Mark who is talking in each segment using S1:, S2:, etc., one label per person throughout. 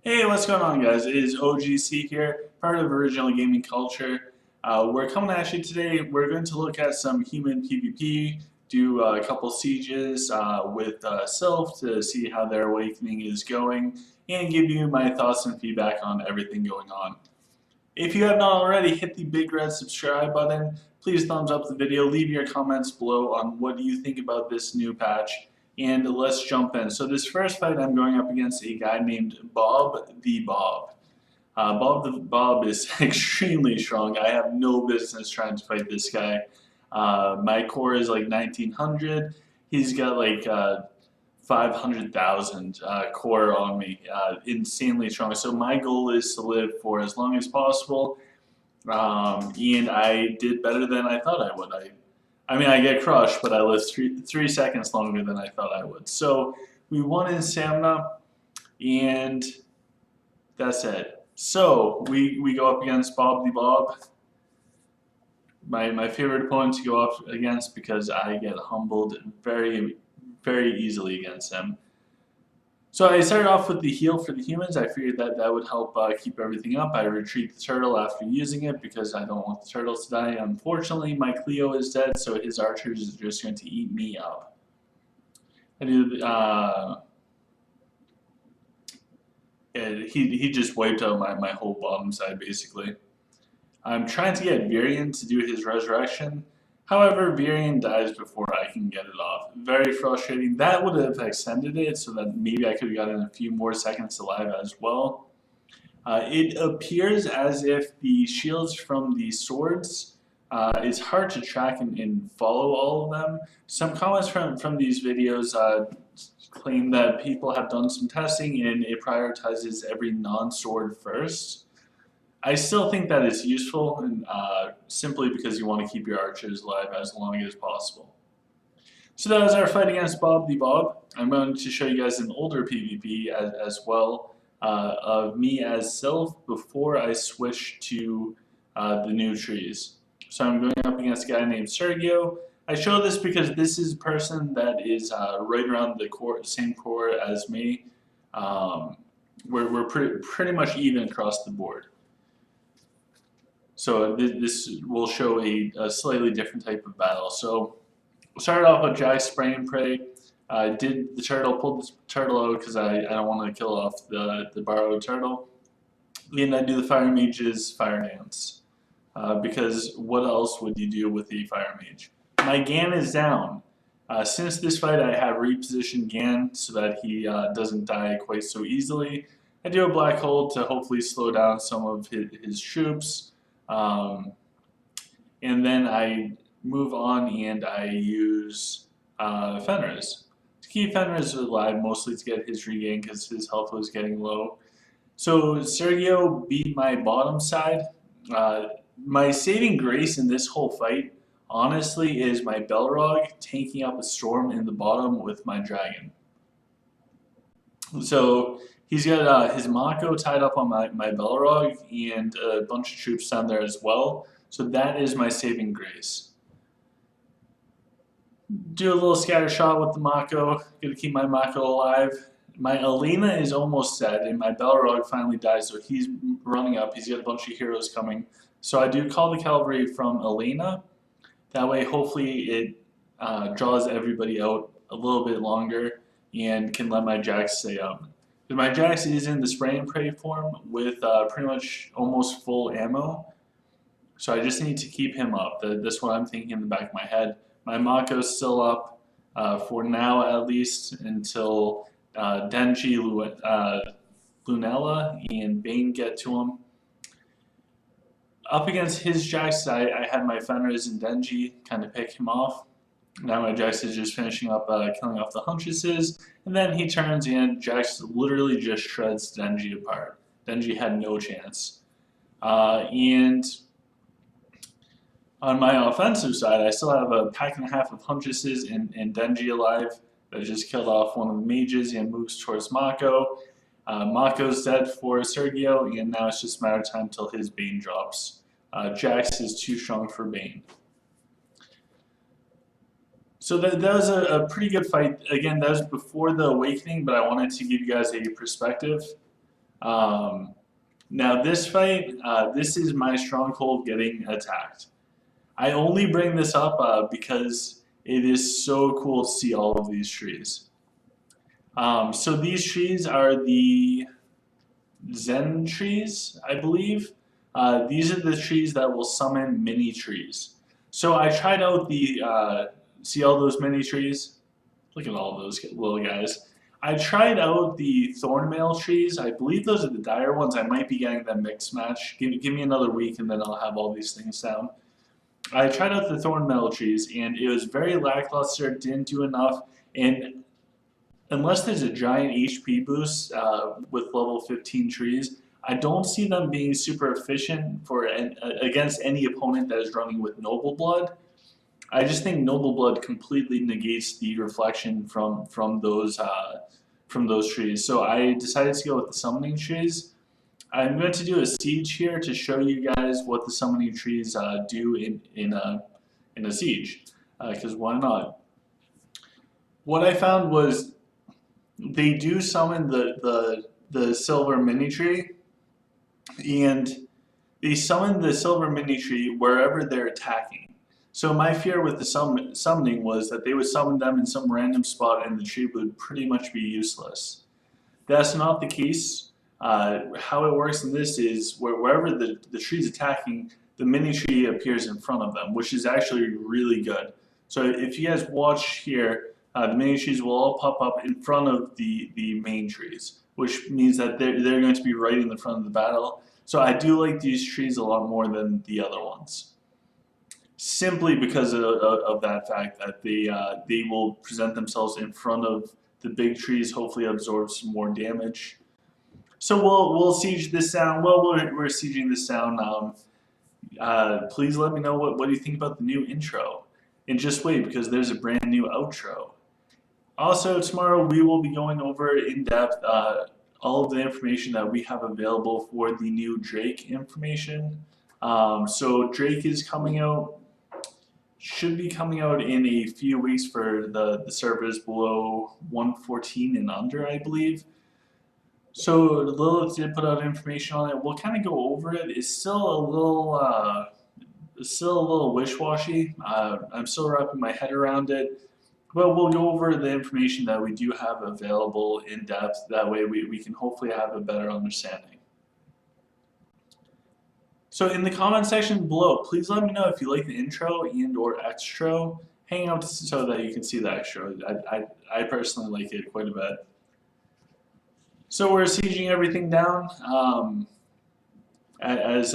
S1: Hey, what's going on, guys? It is OGC here, part of Original Gaming Culture. We're coming at you today. We're going to look at some human PvP, do a couple sieges with Sylph to see how their awakening is going, and give you my thoughts and feedback on everything going on. If you have not already, hit the big red subscribe button. Please thumbs up the video. Leave your comments below on what you think about this new patch. And let's jump in. So this first fight, I'm going up against a guy named Bob the Bob. Bob the Bob is extremely strong. I have no business trying to fight this guy. My core is like 1900. He's got like 500,000 core on me. Insanely strong. So my goal is to live for as long as possible. And I did better than I thought I would. I mean, I get crushed, but I lived three seconds longer than I thought I would. So we won in stamina, and that's it. So we go up against Bob the Bob, my favorite opponent to go up against because I get humbled very easily against him. So I started off with the heal for the humans. I figured that that would help keep everything up. I retreat the turtle after using it because I don't want the turtles to die. Unfortunately, my Cleo is dead, so his archers is just going to eat me up. I do. He just wiped out my whole bottom side basically. I'm trying to get Virion to do his resurrection. However, Virion dies before I can get it off. Very frustrating. That would have extended it so that maybe I could have gotten a few more seconds alive as well. It appears as if the shields from the swords, it's hard to track and follow all of them. Some comments from these videos claim that people have done some testing and it prioritizes every non-sword first. I still think that it's useful, and simply because you want to keep your archers alive as long as possible. So that was our fight against Bob the Bob. I'm going to show you guys an older PvP as well of me as Sylph before I switch to the new trees. So I'm going up against a guy named Sergio. I show this because this is a person that is right around the same core as me. We're pretty much even across the board. So this will show a slightly different type of battle. So we'll start off with Jack Spray and Pray. Did the turtle, pulled the turtle out because I don't want to kill off the borrowed turtle. And I do the Fire Mage's Fire Dance. Because what else would you do with the Fire Mage? My Gan is down. Since this fight I have repositioned Gan so that he doesn't die quite so easily. I do a Black Hole to hopefully slow down some of his troops. And then I move on and I use Fenris. To keep Fenris alive, mostly to get his regain because his health was getting low. So Sergio beat my bottom side. My saving grace in this whole fight, honestly, is my Belrog tanking up a storm in the bottom with my dragon. So he's got his Mako tied up on my Belrog and a bunch of troops down there as well. So that is my saving grace. Do a little scatter shot with the Mako. Gonna keep my Mako alive. My Elena is almost dead, and my Belrog finally dies, so he's running up. He's got a bunch of heroes coming. So I do call the cavalry from Elena. That way, hopefully, it draws everybody out a little bit longer and can let my Jax stay up. Because my Jax is in the spray and pray form with pretty much almost full ammo. So I just need to keep him up. That's what I'm thinking in the back of my head. My Mako's still up for now at least until Denji, Lunella, and Bane get to him. Up against his Jax, I had my Fenris and Denji kind of pick him off. Now my Jax is just finishing up killing off the Huntresses, and then he turns and Jax literally just shreds Denji apart. Denji had no chance. And on my offensive side, I still have a pack and a half of Huntresses and Denji alive that just killed off one of the mages and moves towards Mako. Mako's dead for Sergio, and now it's just a matter of time until his Bane drops. Jax is too strong for Bane. So that was a pretty good fight. Again, that was before the awakening, but I wanted to give you guys a perspective. Now this fight, this is my stronghold getting attacked. I only bring this up because it is so cool to see all of these trees. So these trees are the Zen trees, I believe. These are the trees that will summon mini trees. So I tried out see all those mini trees? Look at all those little guys. I tried out the thornmail trees. I believe those are the dire ones. I might be getting them mixed match. Give me another week and then I'll have all these things down. I tried out the thornmail trees and it was very lackluster, didn't do enough. And unless there's a giant HP boost with level 15 trees, I don't see them being super efficient against any opponent that is running with Noble Blood. I just think Noble Blood completely negates the reflection from those trees. So I decided to go with the summoning trees. I'm going to do a siege here to show you guys what the summoning trees do in a siege, because why not? What I found was they do summon the silver mini tree, and they summon the silver mini tree wherever they're attacking. So my fear with the summoning was that they would summon them in some random spot and the tree would pretty much be useless. That's not the case. How it works in this is wherever the tree's attacking, the mini tree appears in front of them, which is actually really good. So if you guys watch here, the mini trees will all pop up in front of the main trees, which means that they're going to be right in the front of the battle. So I do like these trees a lot more than the other ones, simply because of that fact that they will present themselves in front of the big trees, hopefully absorb some more damage. So we'll siege this down. Well, we're sieging this down. Please let me know what do you think about the new intro. And just wait, because there's a brand new outro. Also, tomorrow we will be going over in depth all of the information that we have available for the new Drake information. So Drake is coming out, should be coming out in a few weeks for the servers below 114 and under, I believe. So Lilith did put out information on it. We'll kind of go over it. It's still a little wish-washy. I'm still wrapping my head around it. But we'll go over the information that we do have available in depth. That way we can hopefully have a better understanding. So in the comment section below, please let me know if you like the intro and or extra. Hang out so that you can see the extra. I personally like it quite a bit. So we're sieging everything down. As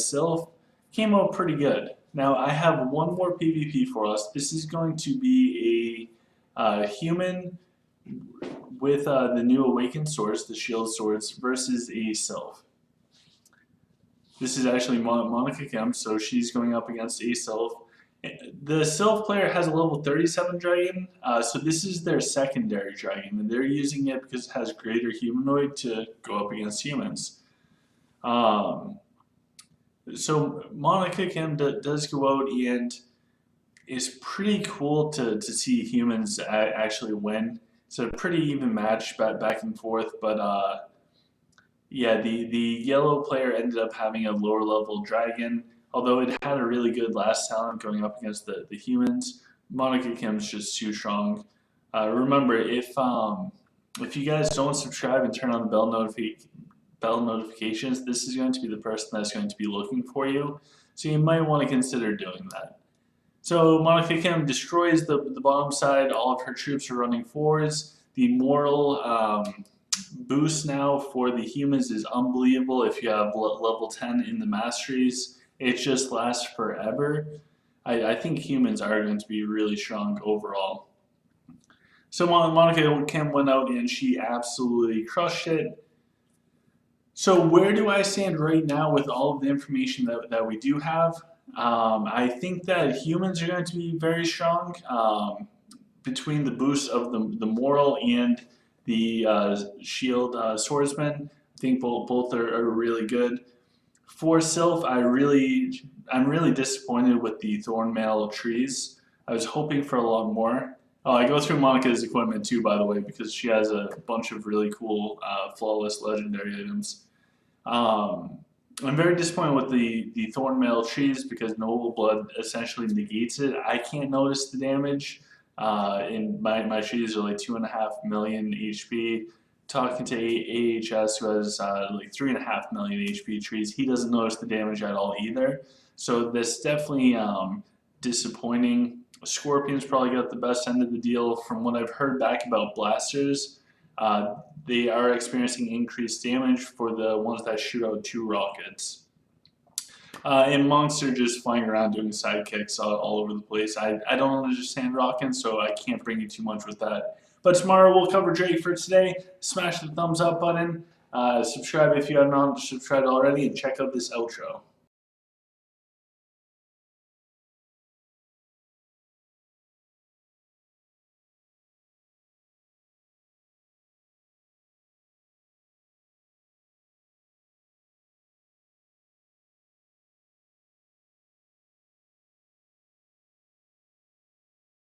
S1: Sylph came out pretty good. Now I have one more PvP for us. This is going to be a human with the new awakened swords, the shield swords, versus a Sylph. This is actually Monica Kemp, so she's going up against a Sylph. The Sylph player has a level 37 dragon, so this is their secondary dragon, and they're using it because it has greater humanoid to go up against humans. So Monica Kim does go out, and it's pretty cool to see humans actually win. It's a pretty even match back and forth, but yeah, the yellow player ended up having a lower level dragon, although it had a really good last talent going up against the humans. Monica Kim's just too strong. Remember, if you guys don't subscribe and turn on the bell notifications, this is going to be the person that's going to be looking for you. So you might want to consider doing that. So Monica Kim destroys the bottom side. All of her troops are running forwards. The moral boost now for the humans is unbelievable. If you have level 10 in the masteries, it just lasts forever. I think humans are going to be really strong overall. So Monica Kim went out and she absolutely crushed it. So where do I stand right now with all of the information that we do have? I think that humans are going to be very strong between the boost of the moral and the shield swordsman. I think both are really good. For Sylph, I'm really disappointed with the thornmail trees. I was hoping for a lot more. Oh, I go through Monica's equipment too, by the way, because she has a bunch of really cool, flawless legendary items. Um, I'm very disappointed with the Thornmail cheese because Noble Blood essentially negates it. I can't notice the damage. And my cheese are like 2.5 million HP. Talking to AHS, who has like 3.5 million HP trees, he doesn't notice the damage at all either. So that's definitely disappointing. Scorpion's probably got the best end of the deal. From what I've heard back about blasters, uh, they are experiencing increased damage for the ones that shoot out 2 rockets. And monks are just flying around doing sidekicks all over the place. I don't understand rocking, so I can't bring you too much with that. But tomorrow we'll cover Drake for today. Smash the thumbs up button. Subscribe if you have not subscribed already, and check out this outro.